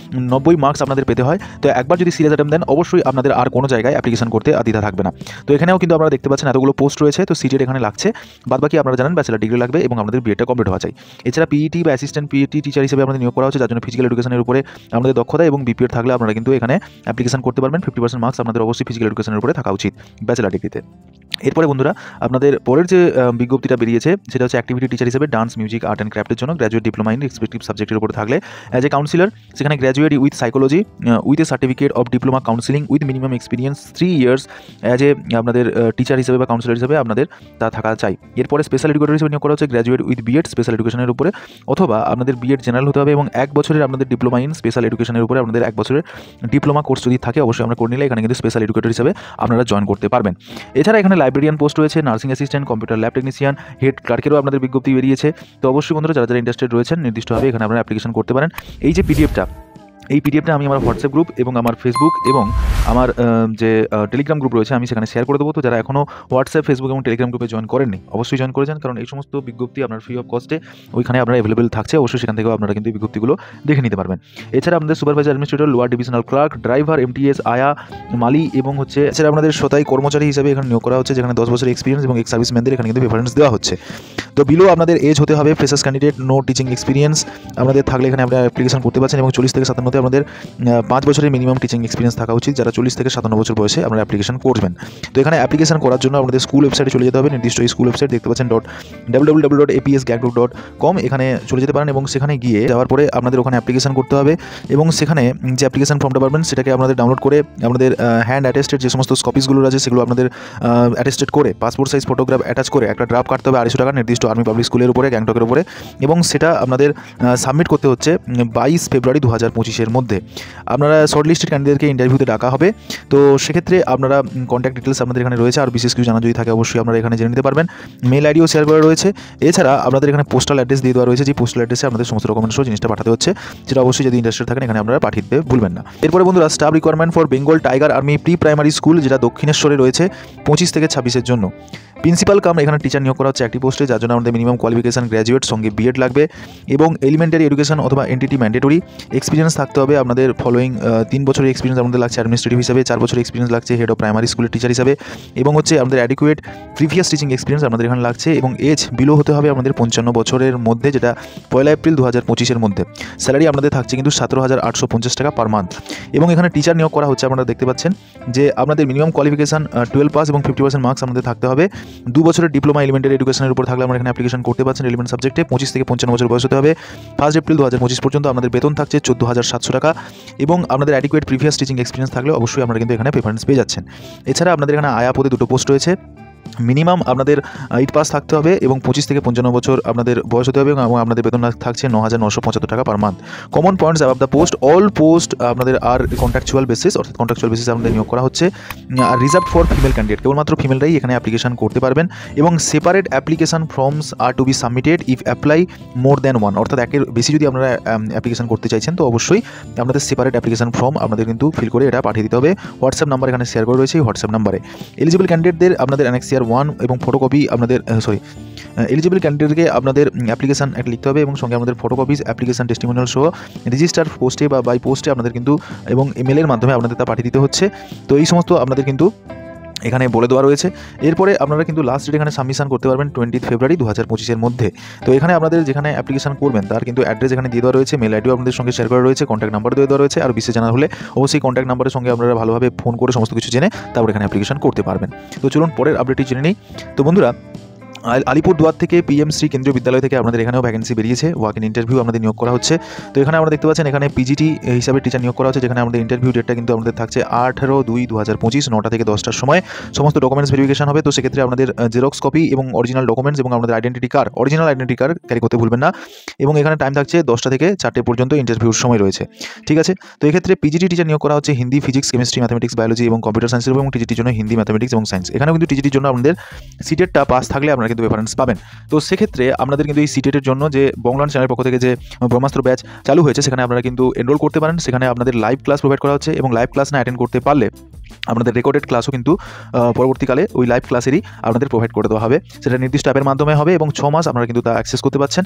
90 মার্কস আপনাদের পেতে হয়। তো একবার যদি সিরিয়াস অ্যাটেম্প দেন অবশ্যই আপনাদের আর কোনো জায়গায় অ্যাপ্লিকেশন করতে দ্বিধা থাকবে না। তো এখানেও কিন্তু আপনারা দেখতে পাচ্ছেন এতগুলো পোস্ট রয়েছে। তো সিটেট এখানে লাগছে, বাদবাকি আপনারা জানেন ব্যাচেলার ডিগ্রি লাগবে এবং আপনাদের বিএডটা কমপ্লিট হওয়া চাই। এছাড়া পিইটি বা অ্যাসিস্ট্যান্ট পিইটি টিচার হিসেবে আপনাদের নিয়োগ করা হচ্ছে, যার জন্য ফিজিক্যাল এডুকেশনের উপরে আমাদের দক্ষতা এবং বিপিএড থাকলে আপনারা কিন্তু এখানে অ্যাপ্লিকেশন করতে পারবেন। 50% মার্কস আপনাদের অবশ্যই ফিজিক্যাল এডুকেশনের উপরে থাকা উচিত ব্যাচেলার ডিগ্রিতে। এরপরে বন্ধুরা আপনাদের পরের যে বিজ্ঞপ্তিটা বেরিয়েছে সেটা হচ্ছে অ্যাক্টিভিটি টিচার হিসেবে ডান্স, মিউজিক, আর্ট অ্যান্ড ক্রাফটের জন্য গ্র্যাজুয়েট ডিপ্লোমা ইন রেসপেক্টিভ সাবজেক্টের উপরে থাকলে অ্যাজ এ কাউন্সিলর সেখানে graduate with psychology with A certificate of diploma counselling with minimum experience 3 years as a আপনাদের টিচার হিসেবে বা কাউন্সিলর হিসেবে আপনাদের তা থাকা চাই। এরপরে স্পেশাল এডুকেটর হিসেবে নিয়োগ করা হচ্ছে গ্র্যাজুয়েট উইথ বিএড স্পেশাল এডুকেশনের উপরে, অথবা আপনাদের বিএড জেনারেল হতে হবে এবং 1 বছরের আপনাদের ডিপ্লোমা ইন স্পেশাল এডুকেশনের উপরে আপনাদের 1 বছরের ডিপ্লোমা কোর্স যদি থাকে অবশ্যই আমরা করে নিলে এখানে কিন্তু স্পেশাল এডুকেটর হিসেবে আপনারা জয়েন করতে পারবেন। এছাড়া এখানে লাইব্রেরিয়ান পোস্ট রয়েছে, nursing assistant, computer lab technician, head ক্লার্কেরও আপনাদের বিজ্ঞপ্তি বেরিয়েছে। তো অবশ্যই বন্ধুরা যারা যারা ইন্টারেস্টেড রয়েছেন নির্দিষ্টভাবে এখানে আপনারা অ্যাপ্লিকেশন করতে পারেন। এই যে পিডিএফটা আমি আমার হোয়াটসঅ্যাপ গ্রুপ এবং আমার ফেসবুক এবং আমার যে টেলিগ্রাম গ্রুপ রয়েছে আমি সেখানে শেয়ার করে দেবো। তো যারা এখনও হোয়াটসঅ্যাপ, ফেসবুক এবং টেলিগ্রাম গ্রুপে জয়েন করেননি অবশ্যই জয়েন করে যান, কারণ এই সমস্ত বিজ্ঞপ্তি আপনার ফ্রি অফ কস্টে ওইখানে আপনার অ্যাভেলেবেল থাকছে। অবশ্যই সেখান থেকেও আপনারা কিন্তু বিজ্ঞপ্তিগুলো দেখে নিতে পারবেন। এছাড়া আপনাদের supervisor, administrator, lower divisional clerk, driver, MTS, আয়া, মালি এবং এছাড়া আপনাদের সতাই কর্মচারী হিসেবে এখানে নিয়োগ করা হচ্ছে, যেখানে 10 বছরের এক্সপিরিয়েন্স এবং এক্স সার্ভিসম্যানদের এখানে কিন্তু প্রেফারেন্স দেওয়া হচ্ছে। তো বিলো আপনাদের এজ হতে হবে freshers candidate, no teaching experience আপনাদের থাকলে এখানে আপনারা অ্যাপ্লিকেশন করতে পারছেন, এবং 40 থেকে 57 আপনাদের 5 বছরের মিনিমাম টিচিং এক্সপিরিয়েন্স থাকা উচিত, যারা 40 থেকে 57 বছর বয়সে আপনারা অ্যাপ্লিকেশন করবেন। তো এখানে অ্যাপ্লিকেশন করার জন্য আপনাদের স্কুল ওয়েবসাইটে চলে যেতে হবে। নির্দিষ্ট এই স্কুল ওয়েবসাইট দেখতে পাচ্ছেন www.apsgagbook.com, এখানে চলে যেতে পারেন এবং সেখানে গিয়ে যাওয়ার পরে আপনাদের ওখানে অ্যাপ্লিকেশন করতে হবে, এবং সেখানে যে অ্যাপ্লিকেশন ফর্মটা পাবেন সেটাকে আপনাদের ডাউনলোড করে আপনাদের হ্যান্ড অ্যাটেস্টেড যে সমস্ত কপিসগুলো আছে সেগুলো আপনাদের অ্যাটেস্টেড করে পাসপোর্ট সাইজ ফটোগ্রাফ অ্যাটাচ করে একটা ড্রাফট কাটতে হবে 250 টাকা নির্দিষ্ট আর্মি পাবলিক স্কুলের উপরে, গ্যাংটকের উপরে, এবং সেটা আপনাদের সাবমিট করতে হচ্ছে 22 ফেব্রুয়ারি 2025 মধ্যে। আপনারা শর্টলিস্টেড ক্যান্ডিডেটকে ইন্টারভিউতে ডাকা হবে। তো সেক্ষেত্রে আপনারা কন্ট্যাক্ট ডিটেলস আপনাদের এখানে রয়েছে, আর বিশেষ কিছু জানা যদি থাকে অবশ্যই আপনারা এখানে জেনে নিতে পারবেন। মেল আইডিও শেয়ার করা রয়েছে। এছাড়া আপনাদের এখানে পোস্টাল অ্যাড্রেস দিয়ে দেওয়া রয়েছে, যে পোস্টাল অ্যাড্রেসে আপনাদের সমস্ত ডকুমেন্টস জিনিসটা পাঠাতে হচ্ছে, যেটা অবশ্যই যদি ইন্টারেস্টেড থাকেন এখানে আপনারা পাঠিয়ে দিতে ভুলবেন না। এরপরে বন্ধুরা staff requirement for Bengal tiger army pre primary school, যেটা দক্ষিণেশ্বরে রয়েছে 25 থেকে 26 জন্য। প্রিন্সিপাল কাম এখানে টিচার নিয়োগ করা হচ্ছে একটি পোস্টে, যার জন্য আমাদের মিনিমাম কোয়ালিফিকেশন গ্র্যাজুয়েট সঙ্গে বিএড লাগবে, এবং এলিমেন্টারি এডুকেশন অথবা এনটিটি ম্যান্ডেটরি। এক্সপিরিয়েন্স থাকতে হবে আপনাদের ফলোয়িং 3 বছরের এক্সপিরিয়েন্স আমাদের লাগছে অ্যাডমিনিস্ট্রেটিভ হিসাবে, 4 বছরের এক্সপিরিয়েন্স লাগছে হেড অফ প্রাইমারি স্কুলের টিচার হিসাবে, এবং আমাদের অ্যাডিকুয়েট প্রিভিয়াস টিচিং এক্সপিরিয়েন্স আমাদের এখানে লাগছে, এবং এজ বিলো হতে হবে আমাদের 55 বছরের মধ্যে, যেটা 1 এপ্রিল 2025 মধ্যে। স্যালারি আপনাদের থাকছে কিন্তু 17,850 টাকা পার মান্থ, এবং এখানে টিচার নিয়োগ করা হচ্ছে। আপনারা দেখতে পাচ্ছেন যে আপনাদের মিনিমাম কোয়ালিফিকেশন 12 পাস এবং 50% মার্কস আমাদের থাকতে হবে। 2 বছরের ডিপ্লোমা এলিমেন্টারি এডুকেশনের উপর থাকলে আমরা এখানে অ্যাপ্লিকেশন করতে পারছেন রিলেভেন্ট সাবজেক্টে। 25 থেকে 55 বছর বয়স হতে হবে। 1 এপ্রিল 2025 পর্যন্ত আপনাদের বেতন থাকছে 14,700 টাকা, এবং আপনাদের অ্যাডিকুয়েট প্রিভিয়াস টিচিং এক্সপিরিয়েন্স থাকলে অবশ্যই আপনারা কিন্তু এখানে প্রেফারেন্স পেয়ে যাচ্ছেন। এছাড়া আপনাদের এখানে আয়া পদে 2টো পোস্ট রয়েছে। মিনিমাম আপনাদের 8 পাস থাকতে হবে এবং 25 থেকে 55 বছর আপনাদের বয়স হতে হবে, এবং আপনাদের বেতন থাকছে 9,975 টাকা per month. Common points above the post, all post আপনাদের আর কন্ট্রাকচুয়াল বেসিস, অর্থাৎ কন্ট্রাকচুয়াল বেসিস আপনাদের নিয়োগ করা হচ্ছে, are reserve for female candidate, কেবলমাত্র ফিমেলরাই এখানে অ্যাপ্লিকেশন করতে পারবেন, এবং separate application forms are to be submitted if apply more than one, অর্থাৎ একের বেশি যদি আপনারা অ্যাপ্লিকেশন করতে চাইছেন তো অবশ্যই আপনাদের সেপারেট অ্যাপ্লিকেশন ফর্ম আপনাদের কিন্তু ফিল করে এটা পাঠিয়ে দিতে হবে। হোয়াটসঅ্যাপ নাম্বার এখানে শেয়ার করে রয়েছে, এই হোয়াটসঅ্যাপ নাম্বারে এলিজিবল ক্যান্ডিডেটদের আপনাদের অ্যানেক্সিয়ার 1 এবং ফটোকপি আপনাদের এলিজিবল ক্যান্ডিডেটকে আপনাদের অ্যাপ্লিকেশন একটা লিখতে হবে, এবং সঙ্গে আমাদের ফটোকপিস অ্যাপ্লিকেশন টেস্টিমোনিয়াল সহ রেজিস্টার পোস্টে বা বাই পোস্টে আপনাদের কিন্তু এবং ইমেলের মাধ্যমে আপনাদের তা পাঠিয়ে দিতে হচ্ছে। তো এই সমস্ত আপনাদের কিন্তু এখানে বলে দেওয়া রয়েছে। এরপরে আপনারা কিন্তু লাস্ট ডেট এখানে সাবমিশন করতে পারবেন 20 ফেব্রুয়ারি 2025 মধ্যে। তো এখানে আপনাদের যেখানে অ্যাপ্লিকেশন করবেন তার কিন্তু অ্যাড্রেস এখানে দিয়ে দেওয়া রয়েছে, মেল আইডিও আপনাদের সঙ্গে শেয়ার করা রয়েছে, কন্ট্যাক্ট নাম্বার দিয়ে দেওয়া রয়েছে। আর বিশেষ জানা হলে অবশ্যই কন্ট্যাক্ট নাম্বারের সঙ্গে আপনারা ভালোভাবে ফোন করে সমস্ত কিছু জেনে তারপর এখানে অ্যাপ্লিকেশন করতে পারবেন। তো চলুন পরের আপডেটটি জেনে নিই। তো বন্ধুরা আলিপুরদুয়ার থেকে PM শ্রী কেন্দ্রীয় বিদ্যালয় থেকে আপনাদের এখানেও ভ্যাকেন্সি বেরিয়েছে, ওয়াক ইন ইন্টারভিউ আপনাদের নিয়োগ করা হচ্ছে। তো এখানে আমরা দেখতে পাচ্ছেন এখানে PGT হিসাবে টিচার নিয়োগ করা হচ্ছে, যেখানে আমাদের ইন্টারভিউ ডেটটা কিন্তু আমাদের থাকছে 18/2/2025 9টা থেকে 10টার সময়। সমস্ত ডকুমেন্টস ভেরিফিকেশন হবে। তো সেক্ষেত্রে আপনাদের জেরক্স কপি এবং অরিজিনাল ডকুমেন্টস এবং আমাদের অরিজিনাল আইডেন্টি কার্ড ক্যারি করতে ভুলবেন না, এবং এখানে টাইম থাকছে 10টা থেকে 4টে পর্যন্ত ইন্টারভিউর সময় রয়েছে। ঠিক আছে। তো এক্ষেত্রে PGT টিচার নিয়োগ করা হচ্ছে Hindi, physics, chemistry, mathematics, biology এবং কম্পিউটার সায়েন্সের উপর, এবং TGTর জন্য হিন্দি, ম্যাথমেটিক্স এবং সায়েন্স। এখানেও কিন্তু TGTর জন্য আপনাদের সিটেটটা পাস থাকলে আপনারা কিন্তু রেফারেন্স পাবেন। তো সেক্ষেত্রে আপনাদের কিন্তু এই সিটেটের জন্য যে বংলান চ্যানেলের পক্ষ থেকে যে ব্রহ্মাস্ত্র ব্যাচ চালু হয়েছে সেখানে আপনারা কিন্তু এনরোল করতে পারেন। সেখানে আপনাদের লাইভ ক্লাস প্রোভাইড করা হচ্ছে, এবং লাইভ ক্লাস না অ্যাটেন্ড করতে পারলে আপনাদের রেকর্ডেড ক্লাসও কিন্তু পরবর্তীকালে ওই লাইভ ক্লাসেরই আপনাদের প্রোভাইড করে দেওয়া হবে। সেটা নির্দিষ্ট অ্যাপের মাধ্যমে হবে, এবং 6 মাস আপনারা কিন্তু তা অ্যাক্সেস করতে পারছেন।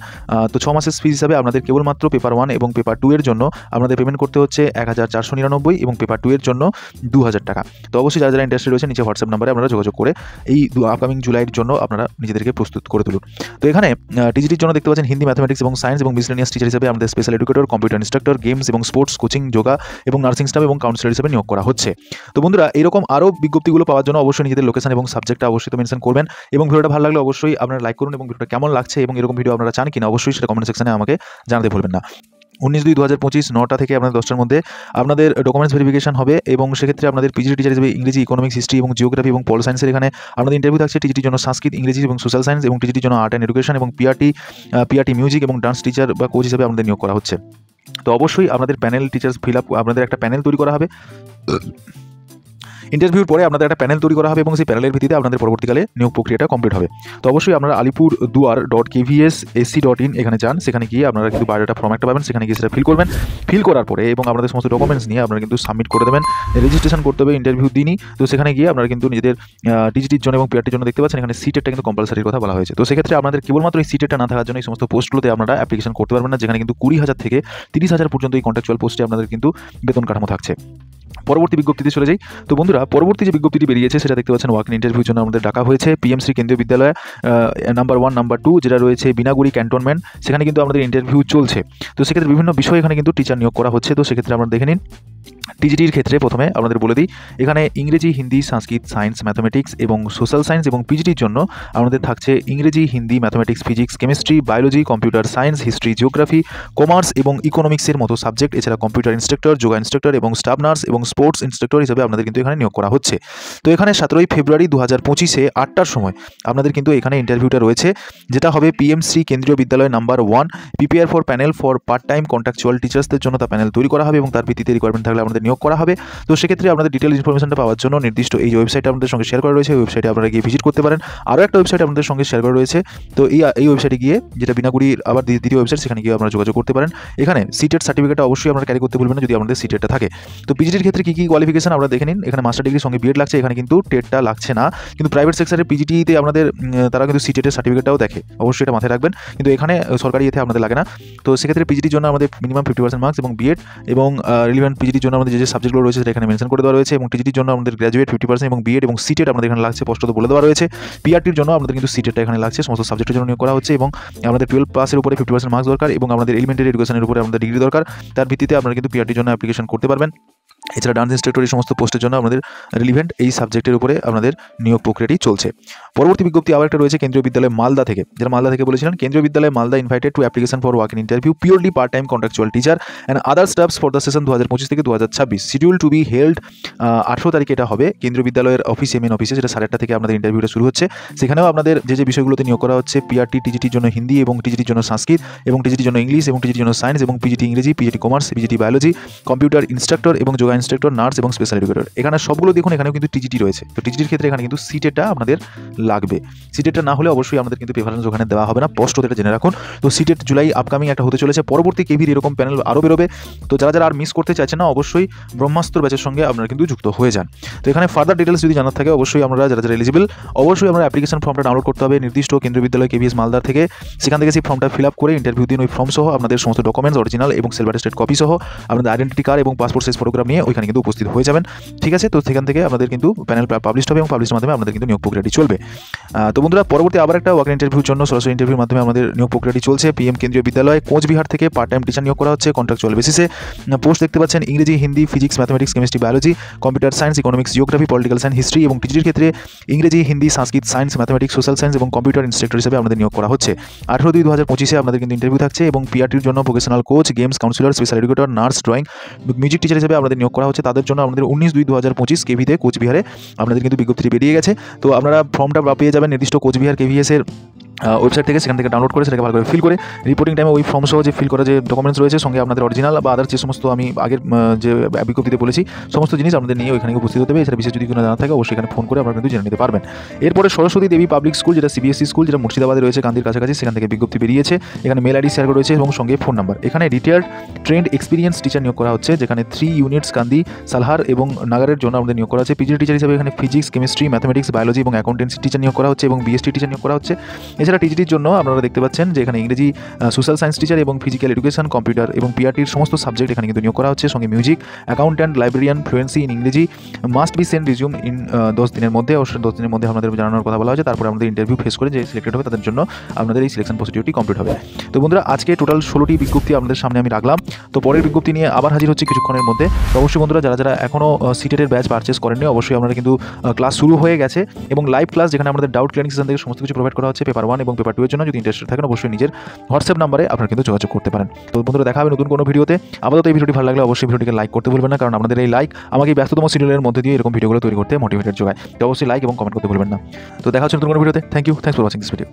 তো 6 মাসের ফিস হিসাবে আপনাদের কেবলমাত্র পেপার 1 এবং পেপার 2 এর জন্য আপনাদের পেমেন্ট করতে হচ্ছে 1,499 এবং পেপার 2 এর জন্য 2,000 টাকা। তো অবশ্যই যারা যারা ইন্টারেস্টেড রয়েছে নিচে হোয়াটসঅ্যাপ নাম্বারে আপনারা যোগাযোগ করে এই আপকামিং জুলাইয়ের জন্য আপনারা নিজেদেরকে প্রস্তুত করে তুলুন। তো এখানে TGTর জন্য দেখতে পাচ্ছেন হিন্দি, ম্যাথমেটিক্স এবং সায়েন্স এবং মিসলেনিয়াস টিচার হিসেবে আমাদের special educator, computer instructor, games এবং স্পোর্টস, কোচিং, যোগা এবং নার্সিং স্টাফ এবং কাউন্সিলর হিসেবে নিয়োগ করা হচ্ছে। তো বন্ধুরা এরকম আরও বিজ্ঞপ্তিগুলো পাওয়ার জন্য অবশ্যই নিজেদের লোকেশন এবং সাবজেক্টটা অবশ্যই তো মেনশন করবেন, এবং ভিডিওটা ভালো লাগলে অবশ্যই আপনারা লাইক করুন, এবং ভিডিওটা কেমন লাগছে এবং এরকম ভিডিও আপনারা চান কিনা অবশ্যই সেটা কমেন্ট সেকশনে আমাকে জানাতে ভুলবেন না। 19/2/2025 9টা থেকে আপনাদের 10টার মধ্যে আপনাদের ডকুমেন্টস ভেরিফিকেশন হবে এবং সেক্ষেত্রে আপনাদের পিজিটি টিচার হিসেবে ইংরেজি, ইকোনমিক্স, হিস্ট্রি এবং জিওগ্রাফি এবং পল সায়েন্সের এখানে আপনাদের ইন্টারভিউ থাকছে। টিজিটির জন্য সংস্কৃত, ইংরেজি এবং সোশ্যাল সায়েন্স এবং টিজিটির জন্য আর্ট অ্যান্ড এডুকেশন এবং পিআরটি মিউজিক এবং ডান্স টিচার বা কোচ হিসেবে আপনাদের নিয়োগ করা হচ্ছে। তো অবশ্যই আপনাদের প্যানেল টিচার্স ফিল আপ, আপনাদের একটা প্যানেল তৈরি করা হবে। ইন্টারভিউর পরে আপনাদের একটা প্যানেল তৈরি করা হবে এবং সেই প্যানেলের ভিত্তিতে আপনাদের পরবর্তীকালে নিয়োগ প্রক্রিয়াটা কমপ্লিট হবে। তো অবশ্যই আপনারা alipurduar.kvssc.in এখানে যান, সেখানে গিয়ে আপনারা কিন্তু বায়োডাটা ফর্ম একটা পাবেন, সেখানে গিয়ে সেটা ফিল করবেন। ফিল করার পরে এবং আপনাদের সমস্ত ডকুমেন্টস নিয়ে আপনারা কিন্তু সাবমিট করে দেবেন। রেজিস্ট্রেশন করতে হবে ইন্টারভিউ দিনই। তো সেখানে গিয়ে আপনারা কিন্তু নিজেদের টিজিটির জন্য এবং পিআরটির জন্য দেখতে পাচ্ছেন এখানে সিটেটটা কিন্তু কম্পালসারির কথা বলা হয়েছে। তো সেক্ষেত্রে আপনাদের কেবলমাত্র এই সিটেটটা না থাকার জন্য এই সমস্ত পোস্টগুলোতে আপনারা অ্যাপ্লিকেশন করতে পারবেন না, যেখানে কিন্তু 20,000 থেকে 30,000 পর্যন্ত এই কন্ট্রাকচুয়াল পোস্টে আপনাদের কিন্তু বেতন কাঠামো থাকছে। পরবর্তী বিজ্ঞপ্তিতে চলে যাই। তো বন্ধুরা, পরবর্তী যে বিজ্ঞপ্তিটি বেরিয়েছে সেটা দেখতে পাচ্ছেন ওয়াক ইন ইন্টারভিউর জন্য আমাদের ডাকা হয়েছে PMC Kendriya Vidyalaya number 1, number 2 যেটা রয়েছে বিনাগুড়ি ক্যান্টনমেন্ট, সেখানে কিন্তু আমাদের ইন্টারভিউ চলছে। তো সেক্ষেত্রে বিভিন্ন বিষয় এখানে কিন্তু টিচার নিয়োগ করা হচ্ছে। তো সেক্ষেত্রে আপনারা দেখে নিন। টিজিটির ক্ষেত্রে প্রথমে আপনাদের বলে দিই, এখানে ইংরেজি, হিন্দি, সংস্কৃত, সায়েন্স, ম্যাথমেটিক্স এবং সোশ্যাল সায়েন্স এবং পিজিটির জন্য আমাদের থাকছে ইংরেজি, Hindi, mathematics, physics, chemistry, biology, computer science, history, geography, commerce এবং ইকোনমিক্সের মতো সাবজেক্ট। এছাড়া কম্পিউটার ইনস্ট্রাক্টর, যোগা ইনস্ট্রাক্টর এবং স্টাফ নার্স এবং স্পোর্টস ইনস্ট্রাক্টর হিসেবে আপনাদের কিন্তু এখানে নিয়োগ করা হচ্ছে। তো এখানে 17 ফেব্রুয়ারি 2025 8টার সময় আপনাদের কিন্তু এখানে ইন্টারভিউটা রয়েছে, যেটা হবে PMC Kendriya Vidyalaya number 1 prepare for panel for part time contractual টিচার্সদের জন্য তা প্যানেল তৈরি করা হবে এবং তার ভিত্তিতে রিকোয়ারমেন্ট থাকলে আমাদের নিয়োগ করা হবে। তো সেক্ষেত্রে আপনাদের ডিটেল ইনফরমেশনটা পাওয়ার জন্য নির্দিষ্ট এই যে ওয়েবসাইট আপনাদের সঙ্গে শেয়ার করা রয়েছে, ওয়েবসাইটে আপনারা গিয়ে ভিজিট করতে পারেন। আরও একটা ওয়েবসাইট আপনাদের সঙ্গে শেয়ার করা রয়েছে, তো এই ওয়েবসাইটে গিয়ে, যেটা বিনাগুড়ির আবার দ্বিতীয় ওয়েবসাইট, সেখানে গিয়ে আপনারা যোগাযোগ করতে পারেন। এখানে সিটেট সার্টিফিকেটটা অবশ্যই আপনারা ক্যারি করতে ভুলবেন না যদি আপনাদের সিটেটটা থাকে। তো পিজিটির ক্ষেত্রে কী কোয়ালিফিকেশন আপনারা দেখে নিন। এখানে মাস্টার ডিগ্রির সঙ্গে বিএড লাগছে, এখানে কিন্তু টেটটা লাগছে না। কিন্তু প্রাইভেট সেক্টরের পিজিটিতে আপনাদের তারা কিন্তু সিটেটের সার্টিফিকেটটাও দেখে, অবশ্যই এটা মাথায় রাখবেন। কিন্তু এখানে সরকারি এতে আপনাদের লাগে না। তো সেক্ষেত্রে পিজিটির জন্য আমাদের মিনিমাম 50% মার্কস এবং বিএড এবং রিলিভেন্ট পিজিটির জন্য আমাদের যে সাবজেক্টগুলো রয়েছে সেটা এখানে মেনশন করে দেওয়া রয়েছে এবং টিজিটির জন্য আমাদের গ্র্যাজুয়েট 50% এবং বিএড এবং সিটেট আমাদের এখানে লাগছে স্পষ্টত বলে দেওয়া রয়েছে। পিআরটির জন্য আমাদের কিন্তু সিটেটটা এখানে লাগছে, সমস্ত সাবজেক্টের জন্য নিয়োগ করা হচ্ছে এবং আমাদের 12 পাসের উপরে 50% মার্কস দরকার এবং আমাদের এলিমেন্টারি এডুকেশনের উপরে আমাদের ডিগ্রি দরকার। তার ভিত্তিতে আপনারা কিন্তু পিআরটির জন্য অ্যাপ্লিকেশন করতে পারবেন। এছাড়া ডান্স ইনস্ট্রাক্টর এই সমস্ত পোস্টের জন্য আমাদের রিলিভেন্ট এই সাবজেক্টের উপরে আপনাদের নিয়োগ প্রক্রিয়াটি চলছে। পরবর্তী বিজ্ঞপ্তি আবার একটা রয়েছে কেন্দ্রীয় বিদ্যালয় মালদা থেকে, যেটা মালদা থেকে বলেছিলেন Kendriya Vidyalaya Malda invited to application for walk in interview purely part time contractual teacher and other staffs for the session 2025 থেকে 2026 শিডিউল টু বি হেল্ড 18 তারিখে এটা হবে কেন্দ্রীয় বিদ্যালয়ের অফিসে, মেন অফিসে, যেটা 8:30 থেকে আপনাদের ইন্টারভিউটা শুরু হচ্ছে। সেখানেও আপনাদের যে বিষয়গুলোতে নিয়োগ করা হচ্ছে, পিআরটি টিজিটির জন্য হিন্দি এবং টিজিটির জন্য সংস্কৃত এবং টিজিটির জন্য ইংলিশ এবং টিজিটির জন্য সায়েন্স এবং পিজিটি ইংরেজি, PGT commerce, PGT biology, computer instructor এবং যোগা ইনস্ট্রাক্টর, নার্স এবং স্পেশাল এডুকেটর। এখানে সবগুলো দেখুন, এখানেও কিন্তু টিজিটি রয়েছে। তো টিজিটির ক্ষেত্রে এখানে কিন্তু সিটেটটা আপনাদের লাগবে। সিটেটটা না হলে অবশ্যই আমাদের কিন্তু প্রেফারেন্স ওখানে দেওয়া হবে না, স্পষ্ট এটা জেনে রাখুন। তো সিটেট জুলাই আপকামিং একটা হতে চলেছে। পরবর্তী কেভির এরকম প্যানেল আরও বেরোবে। তো যারা যারা আর মিস করতে চাইছেন না, অবশ্যই ব্রহ্মাস্ত্র ব্যাচের সঙ্গে আপনারা কিন্তু যুক্ত হয়ে যান। তো এখানে ফার্দার ডিটেলস যদি জানার থাকে অবশ্যই আমরা যারা যারা এলিজিবল, অবশ্যই আমরা অ্যাপ্লিকেশন ফর্মটা ডাউনলোড করতে হবে নির্দিষ্ট কেন্দ্রীয় বিদ্যালয় কেভিএস মালদা থেকে। সেখান থেকে সেই ফর্মটা ফিল আপ করে ইন্টারভিউ দিন, ওই ফর্ম সহ আপনাদের সমস্ত ডকুমেন্টস অরিজিনাল এবং সেলফ অ্যাটেস্টেড কপি সহ আপনাদের আইডেন্টিটি কার্ড এবং পাসপোর্ট সাইজ ফটোগ্রাফ নিয়ে ওইখানে কিন্তু উপস্থিত হয়ে যাবেন। ঠিক আছে, তো সেখান থেকে আমাদের কিন্তু প্যানেল পাবলিশ হবে এবং পাবলিশের মাধ্যমে আমাদের কিন্তু নিয়োগ প্রক্রিয়াটি চলবে। তো বন্ধুরা, পরবর্তী আবার একটা ওয়াক ইন ইন্টারভিউর জন্য সরাসরি ইন্টারভিউর মাধ্যমে আমাদের নিয়োগ প্রক্রিয়াটি চলছে। পিএম কেন্দ্রীয় বিদ্যালয় কোচবিহার থেকে পার্ট টাইম টিচার নিয়োগ করা হচ্ছে কন্ট্রাকচুয়াল বেসিসে। পোস্ট দেখতে পাচ্ছেন ইংরেজি, Hindi, physics, mathematics, chemistry, biology, computer science, economics, geography, political science, history এবং টিজিটির ক্ষেত্রে ইংরেজি, হিন্দি, সংস্কৃত, সায়েন্স, ম্যাথমেটিক্স, সোশ্যাল সায়েন্স এবং কম্পিউটার ইনস্ট্রাক্টর হিসেবে আমাদের নিয়োগ করা হচ্ছে। 18/2/2025 আপনাদের কিন্তু ইন্টারভিউ থাকছে এবং পিআরটির জন্য vocational coach, games councillor, special educator, nurse, drawing, music teacher হিসেবে আমাদের নিয়োগ করা হচ্ছে। তাদের জন্য আমাদের 19/2/2025 কেভিতে কোচবিহারে আপনাদের কিন্তু বিজ্ঞপ্তি বেরিয়ে গেছে। তো আপনারা ফর্মটা পেয়ে যাবেন নির্দিষ্ট কোচবিহার কেভিএসের ওয়েবসাইট থেকে, সেখান থেকে ডাউনলোড করে সেটাকে ভালো করে ফিল করে রিপোর্টিং টাইমে ওই ফর্ম সহ যে ফিল করা যে ডকুমেন্টস রয়েছে সঙ্গে আপনাদের অরিজিনাল বা আদার যে সমস্ত আমি আগের যে বিজ্ঞপ্তিতে বলেছি সমস্ত জিনিস আপনাদের নিয়ে ওইখানে উপস্থিত হতে হবে। এছাড়া বিশেষ যদি কোনো জানা থাকে অবশ্যই এখানে ফোন করে আপনারা কিন্তু জেনে নিতে পারবেন। এরপরে সরস্বতী দেবী পাবলিক স্কুল, যেটা সিবিএসই স্কুল, যেটা মুর্শিদাবাদে রয়েছে গান্ধীর কাছাকাছি, সেখান থেকে বিজ্ঞপ্তি বেরিয়েছে। এখানে মেল আইডি শেয়ার করা রয়েছে এবং সঙ্গে ফোন নাম্বার। এখানে রিটায়ার্ড ট্রেন্ড এক্সপিরিয়েন্স টিচার নিয়োগ করা হচ্ছে, যেখানে 3 ইউনিটস কান্দি, সালহার এবং নাগারের জন্য আমাদের নিয়োগ করা হচ্ছে। পিজি টিচার হিসেবে এখানে ফিজিক্স, কেমিস্ট্রি, ম্যাথমেটিক্স, বায়োলজি এবং অ্যাকাউন্টেন্সি টিচার নিয়োগ করা হচ্ছে এবং বিএসটি টিচার নিয়োগ করা হচ্ছে। এছাড়া টিজিটির জন্য আপনারা দেখতে পাচ্ছেন যে এখানে ইংরেজি, সোশ্যাল সায়েন্স টিচার এবং ফিজিক্যাল এডুকেশন, কম্পিউটার এবং পিআরটির সমস্ত সাবজেক্ট এখানে কিন্তু নিয়োগ করা হচ্ছে। সঙ্গে music, accountant, librarian, fluency in ইংরেজি, must be send resume in 10 দিনের মধ্যে। অবশ্যই 10 দিনের মধ্যে আমাদের জানানোর কথা বলা হয়েছে। তারপরে আমাদের ইন্টারভিউ ফেস করে যে সিলেক্টেড হবে তাদের জন্য আপনাদের এই সিলেকশন প্রসিডিউরটি কমপ্লিট হবে। তো বন্ধুরা, আজকে টোটাল 16টি বিজ্ঞপ্তি আপনাদের সামনে আমি রাখলাম। তো পরের বিজ্ঞপ্তি নিয়ে আবার হাজির হচ্ছে কিছুক্ষণের মধ্যে। তো অবশ্যই বন্ধুরা, যারা যারা এখনও সিটেটের ব্যাচ পারচেস করেননি, অবশ্যই আপনারা কিন্তু ক্লাস শুরু হয়ে গেছে এবং লাইভ ক্লাস, যেখানে আমাদের ডাউট ক্লিয়ারিং সেশন থেকে সমস্ত কিছু প্রোভাইড করা হচ্ছে। পেপার 1 এবং পেপার 2 এর জন্য যদি ইন্টারেস্টেড থাকেন অবশ্যই নিজের হোয়াটসঅ্যাপ নাম্বারে আপনারা কিন্তু যোগাযোগ করতে পারেন। তো বন্ধুরা দেখা হবে নতুন কোনো ভিডিওতে। আপাতত এই ভিডিওটি ভালো লাগলে অবশ্যই ভিডিওটিকে লাইক করতে ভুলবেন না, কারণ আপনাদের এই লাইক আমাকে এই ব্যস্ততম শিডিউলের মধ্যে দিয়ে এরকম ভিডিওগুলো তৈরি করতে মোটিভেটেড যোগায়। তো অবশ্যই লাইক এবং কমেন্ট করতে ভুলবেন না। তো দেখা হচ্ছে নতুন কোনো ভিডিওতে। Thank you for watching this video.